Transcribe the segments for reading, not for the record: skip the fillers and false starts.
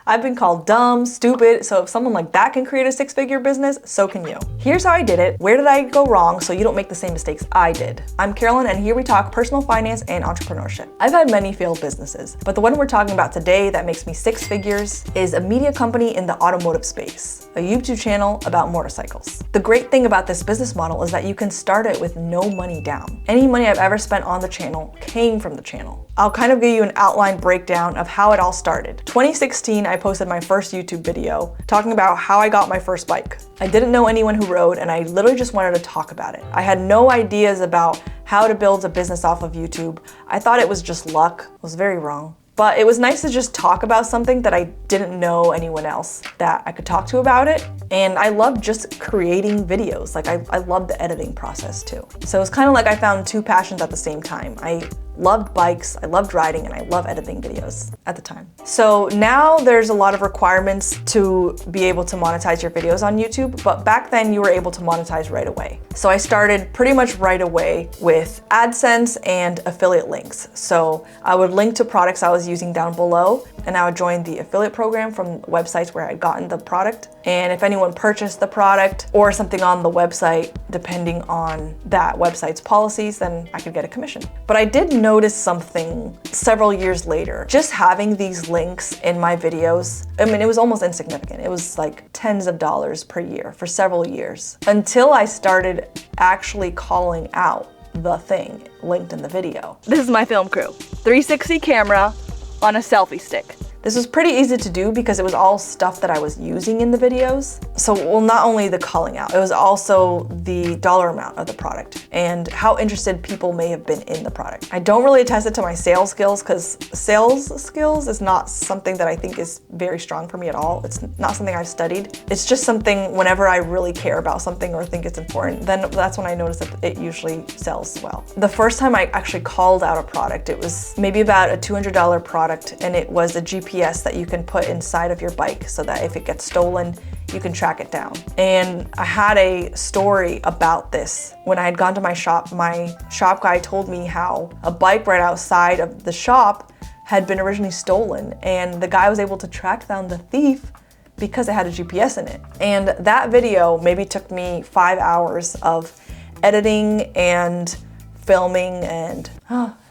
I've been called dumb, stupid, so if someone like that can create a 6-figure business, so can you. Here's how I did it. Where did I go wrong so you don't make the same mistakes I did? I'm Carolyn, and here we talk personal finance and entrepreneurship. I've had many failed businesses, but the one we're talking about today that makes me 6 figures is a media company in the automotive space, a YouTube channel about motorcycles. The great thing about this business model is that you can start it with no money down. Any money I've ever spent on the channel came from the channel. I'll kind of give you an outline breakdown of how it all started. 2016, I posted my first YouTube video talking about how I got my first bike. I didn't know anyone who rode, and I literally just wanted to talk about it. I had no ideas about how to build a business off of YouTube. I thought it was just luck. I was very wrong. But it was nice to just talk about something that I didn't know anyone else that I could talk to about it. And I love just creating videos. Like I love the editing process too. So it's kind of like I found 2 passions at the same time. I loved bikes, I loved riding, and I love editing videos at the time. So now there's a lot of requirements to be able to monetize your videos on YouTube, but back then you were able to monetize right away. So I started pretty much right away with AdSense and affiliate links. So I would link to products I was using down below, and I would join the affiliate program from websites where I'd gotten the product. And if anyone purchased the product or something on the website, depending on that website's policies, then I could get a commission. But I did notice something several years later. Just having these links in my videos, I mean, it was almost insignificant. It was like tens of dollars per year for several years until I started actually calling out the thing linked in the video. This is my film crew. 360 camera on a selfie stick. This was pretty easy to do because it was all stuff that I was using in the videos. So, well, not only the calling out, it was also the dollar amount of the product and how interested people may have been in the product. I don't really attest it to my sales skills because sales skills is not something that I think is very strong for me at all. It's not something I've studied. It's just something whenever I really care about something or think it's important, then that's when I notice that it usually sells well. The first time I actually called out a product, it was maybe about a $200 product, and it was a GPS that you can put inside of your bike so that if it gets stolen, you can track it down. And I had a story about this. When I had gone to my shop guy told me how a bike right outside of the shop had been originally stolen, and the guy was able to track down the thief because it had a GPS in it. And that video maybe took me 5 hours of editing and filming, and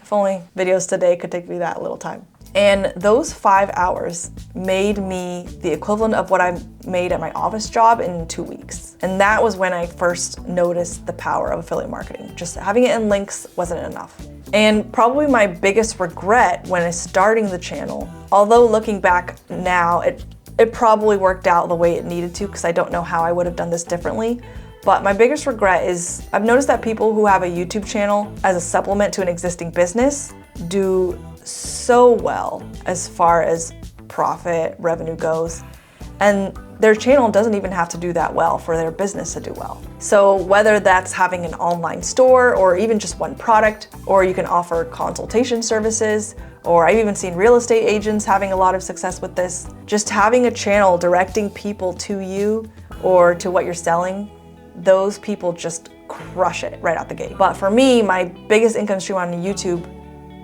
if only videos today could take me that little time. And those 5 hours made me the equivalent of what I made at my office job in 2 weeks. And that was when I first noticed the power of affiliate marketing. Just having it in links wasn't enough. And probably my biggest regret when I was starting the channel, although looking back now, it probably worked out the way it needed to, because I don't know how I would have done this differently. But my biggest regret is I've noticed that people who have a YouTube channel as a supplement to an existing business do so well as far as profit, revenue goes, and their channel doesn't even have to do that well for their business to do well. So whether that's having an online store or even just one product, or you can offer consultation services, or I've even seen real estate agents having a lot of success with this, just having a channel directing people to you or to what you're selling, those people just crush it right out the gate. But for me, my biggest income stream on YouTube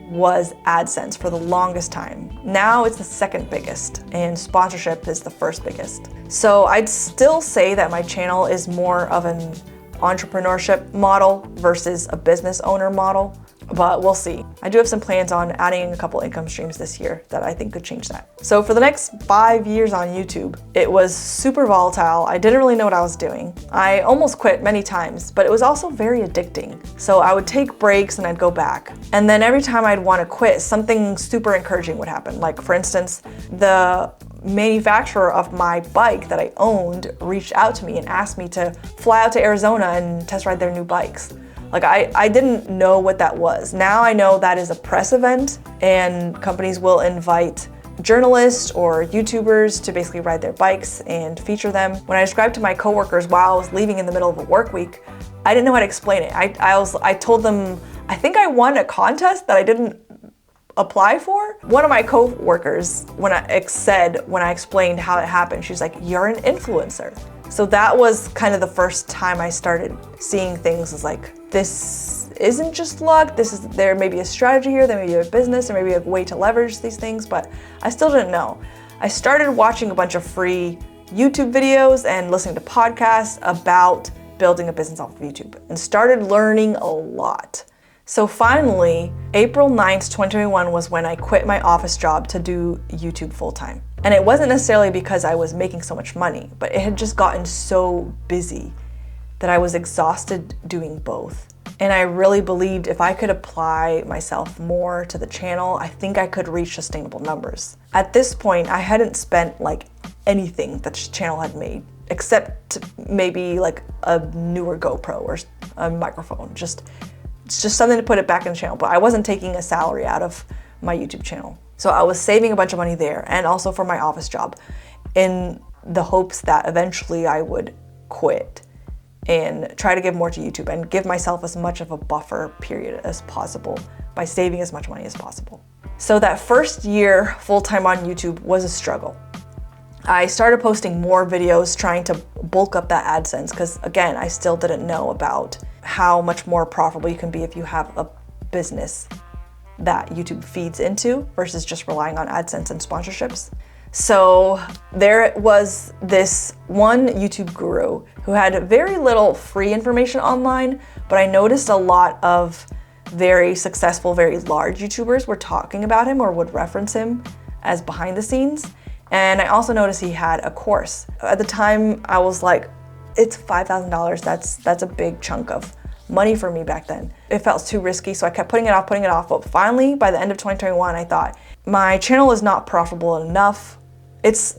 was AdSense for the longest time. Now it's the second biggest, and sponsorship is the first biggest. So I'd still say that my channel is more of an entrepreneurship model versus a business owner model, but we'll see. I do have some plans on adding a couple income streams this year that I think could change that. So for the next 5 years on YouTube, it was super volatile. I didn't really know what I was doing. I almost quit many times, but it was also very addicting. So I would take breaks and I'd go back. And then every time I'd want to quit, something super encouraging would happen. Like, for instance, the manufacturer of my bike that I owned reached out to me and asked me to fly out to Arizona and test ride their new bikes. Like, I didn't know what that was. Now I know that is a press event, and companies will invite journalists or YouTubers to basically ride their bikes and feature them. When I described to my coworkers while I was leaving in the middle of a work week, I didn't know how to explain it. I told them, I think I won a contest that I didn't apply for. One of my co-workers, when I explained how it happened, she's like, "You're an influencer." So that was kind of the first time I started seeing things as like, this isn't just luck, there may be a strategy here, there may be a business, there may be a way to leverage these things, but I still didn't know. I started watching a bunch of free YouTube videos and listening to podcasts about building a business off of YouTube and started learning a lot. So finally, April 9th, 2021 was when I quit my office job to do YouTube full-time. And it wasn't necessarily because I was making so much money, but it had just gotten so busy that I was exhausted doing both. And I really believed if I could apply myself more to the channel, I think I could reach sustainable numbers. At this point, I hadn't spent like anything that the channel had made, except maybe like a newer GoPro or a microphone. It's just something to put it back in the channel, but I wasn't taking a salary out of my YouTube channel. So I was saving a bunch of money there and also for my office job in the hopes that eventually I would quit and try to give more to YouTube and give myself as much of a buffer period as possible by saving as much money as possible. So that first year full-time on YouTube was a struggle. I started posting more videos trying to bulk up that AdSense because again, I still didn't know about how much more profitable you can be if you have a business that YouTube feeds into versus just relying on AdSense and sponsorships. So there was this one YouTube guru who had very little free information online, but I noticed a lot of very successful, very large YouTubers were talking about him or would reference him as behind the scenes. And I also noticed he had a course. At the time, I was like, it's $5,000. That's a big chunk of money for me back then. It felt too risky, so I kept putting it off. But finally, by the end of 2021, I thought, my channel is not profitable enough. It's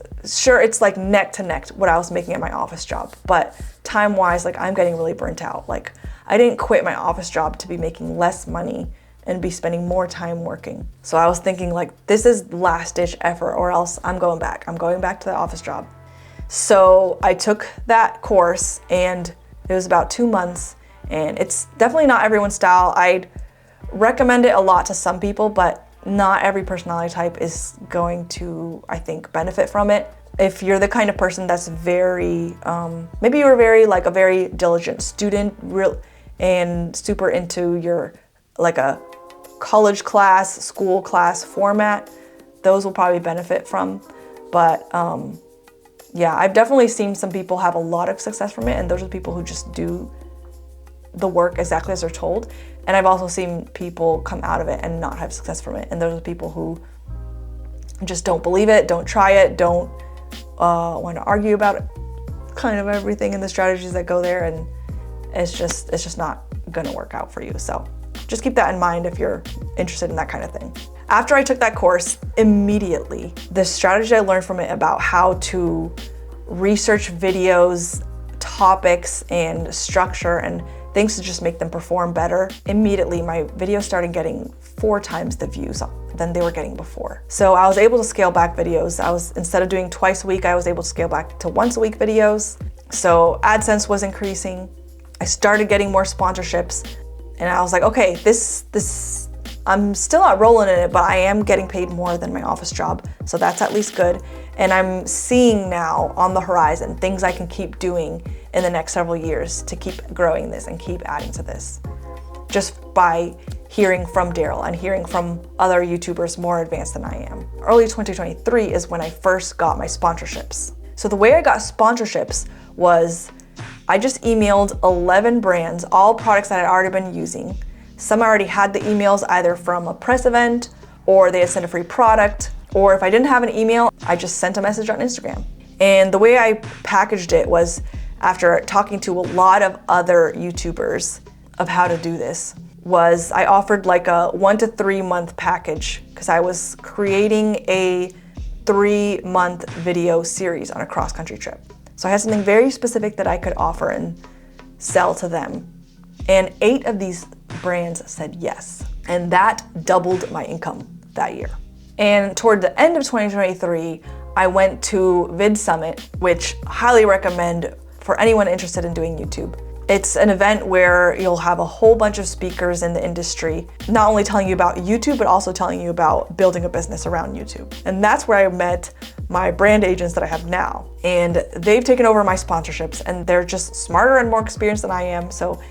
like neck to neck what I was making at my office job. But time-wise, like I'm getting really burnt out. Like I didn't quit my office job to be making less money and be spending more time working. So I was thinking like, this is last ditch effort or else I'm going back. I'm going back to the office job. So I took that course and it was about 2 months and it's definitely not everyone's style. I'd recommend it a lot to some people, but not every personality type is going to, I think, benefit from it. If you're the kind of person that's very, maybe you're a very diligent student and super into your, like a college class, school class format, those will probably benefit from. But yeah, I've definitely seen some people have a lot of success from it, and those are the people who just do the work exactly as they're told. And I've also seen people come out of it and not have success from it, and those are the people who just don't believe it, don't try it, don't want to argue about it, kind of everything and the strategies that go there, and it's just not gonna work out for you. So just keep that in mind if you're interested in that kind of thing. After I took that course, immediately, the strategy I learned from it about how to research videos, topics, and structure and things to just make them perform better, immediately my videos started getting 4 times the views than they were getting before. So I was able to scale back videos. Instead of doing twice a week, I was able to scale back to once a week videos. So AdSense was increasing. I started getting more sponsorships. And I was like, okay, this, I'm still not rolling in it, but I am getting paid more than my office job. So that's at least good. And I'm seeing now on the horizon things I can keep doing in the next several years to keep growing this and keep adding to this. Just by hearing from Daryl and hearing from other YouTubers more advanced than I am. Early 2023 is when I first got my sponsorships. So the way I got sponsorships was I just emailed 11 brands, all products that I'd already been using. Some already had the emails either from a press event or they had sent a free product, or if I didn't have an email, I just sent a message on Instagram. And the way I packaged it was, after talking to a lot of other YouTubers of how to do this, was I offered like a 1 to 3 month package because I was creating a 3-month video series on a cross-country trip. So I had something very specific that I could offer and sell to them. And 8 of these brands said yes. And that doubled my income that year. And toward the end of 2023, I went to Vid Summit, which I highly recommend for anyone interested in doing YouTube. It's an event where you'll have a whole bunch of speakers in the industry, not only telling you about YouTube, but also telling you about building a business around YouTube. And that's where I met my brand agents that I have now. And they've taken over my sponsorships, and they're just smarter and more experienced than I am. So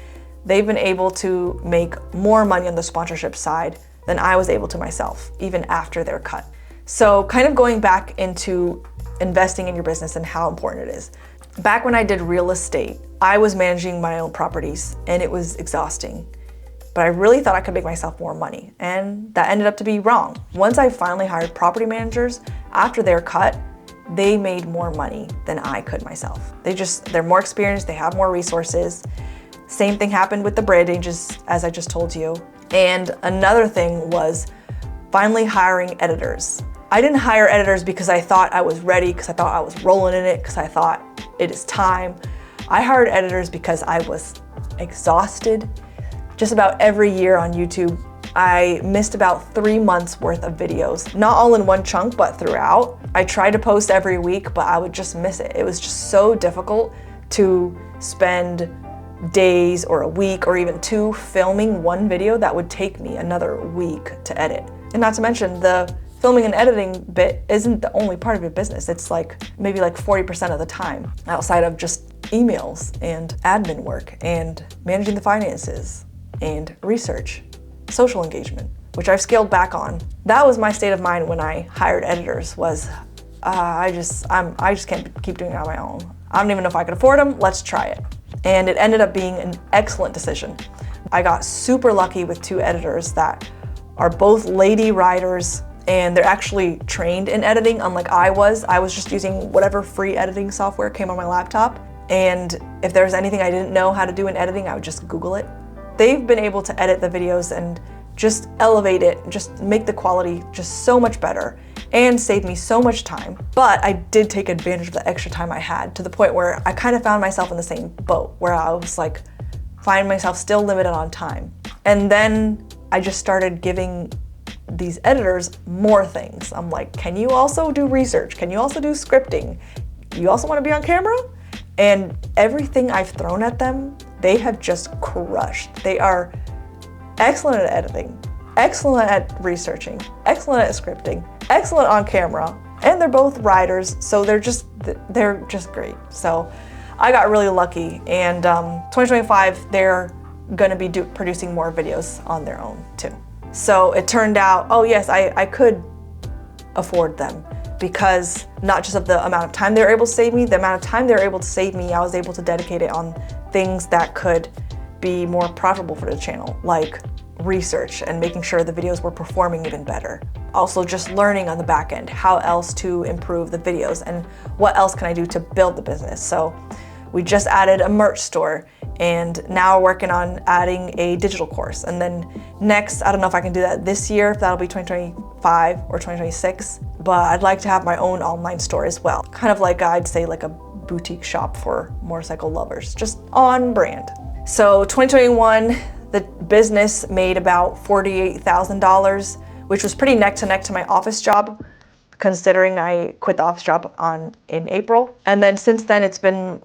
they've been able to make more money on the sponsorship side than I was able to myself, even after their cut. So kind of going back into investing in your business and how important it is. Back when I did real estate, I was managing my own properties and it was exhausting. But I really thought I could make myself more money, and that ended up to be wrong. Once I finally hired property managers, after their cut, they made more money than I could myself. They're more experienced, they have more resources. Same thing happened with the branding, just as I just told you. And another thing was finally hiring editors. I didn't hire editors because I thought I was ready, because I thought I was rolling in it, because I thought it is time. I hired editors because I was exhausted. Just about every year on YouTube, I missed about 3 months worth of videos. Not all in one chunk, but throughout. I tried to post every week, but I would just miss it. It was just so difficult to spend days or a week or even 2 filming one video that would take me another week to edit. And not to mention, the filming and editing bit isn't the only part of your business. It's like maybe like 40% of the time, outside of just emails and admin work and managing the finances and research, social engagement, which I've scaled back on. That was my state of mind when I hired editors, was I just can't keep doing it on my own. I don't even know if I could afford them, let's try it. And it ended up being an excellent decision. I got super lucky with 2 editors that are both lady writers, and they're actually trained in editing, unlike I was. I was just using whatever free editing software came on my laptop. And if there was anything I didn't know how to do in editing, I would just Google it. They've been able to edit the videos and just elevate it, just make the quality just so much better and save me so much time. But I did take advantage of the extra time I had, to the point where I kind of found myself in the same boat, where I was like, find myself still limited on time. And then I just started giving these editors more things. I'm like, can you also do research? Can you also do scripting? You also want to be on camera? And everything I've thrown at them, they have just crushed. They are excellent at editing, excellent at researching, excellent at scripting, excellent on camera, and they're both writers, so they're just great. So I got really lucky, and 2025, they're gonna be producing more videos on their own too. So it turned out, oh yes, I could afford them, because not just of the amount of time they were able to save me, the amount of time they were able to save me, I was able to dedicate it on things that could be more profitable for the channel, like research and making sure the videos were performing even better. Also just learning on the back end how else to improve the videos and what else can I do to build the business. So we just added a merch store, and now we're working on adding a digital course. And then next, I don't know if I can do that this year, if that'll be 2025 or 2026, but I'd like to have my own online store as well. Kind of like, I'd say, like a boutique shop for motorcycle lovers, just on brand. So 2021, the business made about $48,000, which was pretty neck to neck to my office job, considering I quit the office job in April. And then since then, it's been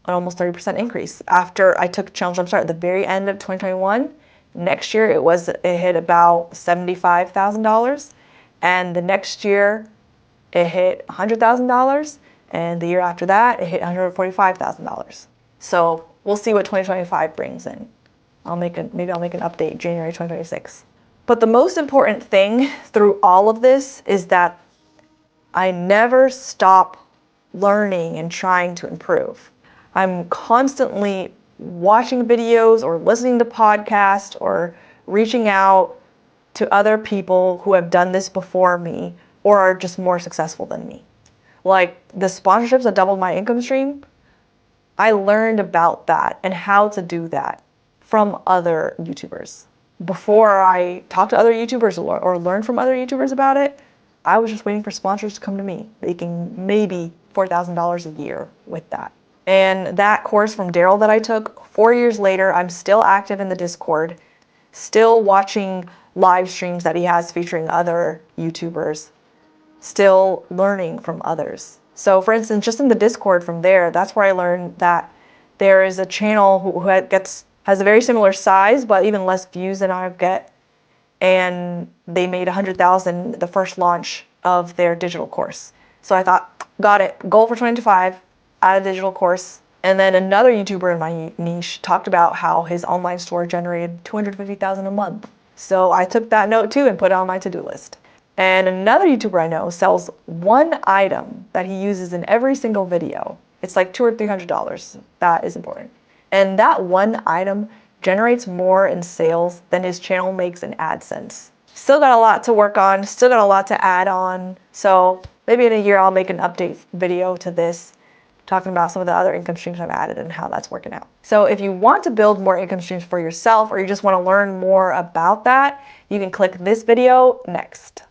an almost 30% increase. After I took Challenge Jumpstart at the very end of 2021, next year it hit about $75,000. And the next year it hit $100,000. And the year after that, it hit $145,000. So we'll see what 2025 brings in. Maybe I'll make an update January 2026. But the most important thing through all of this is that I never stop learning and trying to improve. I'm constantly watching videos or listening to podcasts or reaching out to other people who have done this before me or are just more successful than me. Like the sponsorships that doubled my income stream, I learned about that and how to do that from other YouTubers. Before I talked to other YouTubers or learned from other YouTubers about it, I was just waiting for sponsors to come to me, making maybe $4,000 a year with that. And that course from Daryl that I took, 4 years later, I'm still active in the Discord, still watching live streams that he has featuring other YouTubers, still learning from others. So for instance, just in the Discord from there, that's where I learned that there is a channel who has a very similar size, but even less views than I get. And they made 100,000 the first launch of their digital course. So I thought, got it, goal for 2025, add a digital course. And then another YouTuber in my niche talked about how his online store generated $250,000 a month. So I took that note too and put it on my to-do list. And another YouTuber I know sells one item that he uses in every single video. It's like $200 or $300. That is important. And that one item generates more in sales than his channel makes in AdSense. Still got a lot to work on, still got a lot to add on. So maybe in a year I'll make an update video to this, talking about some of the other income streams I've added and how that's working out. So if you want to build more income streams for yourself, or you just want to learn more about that, you can click this video next.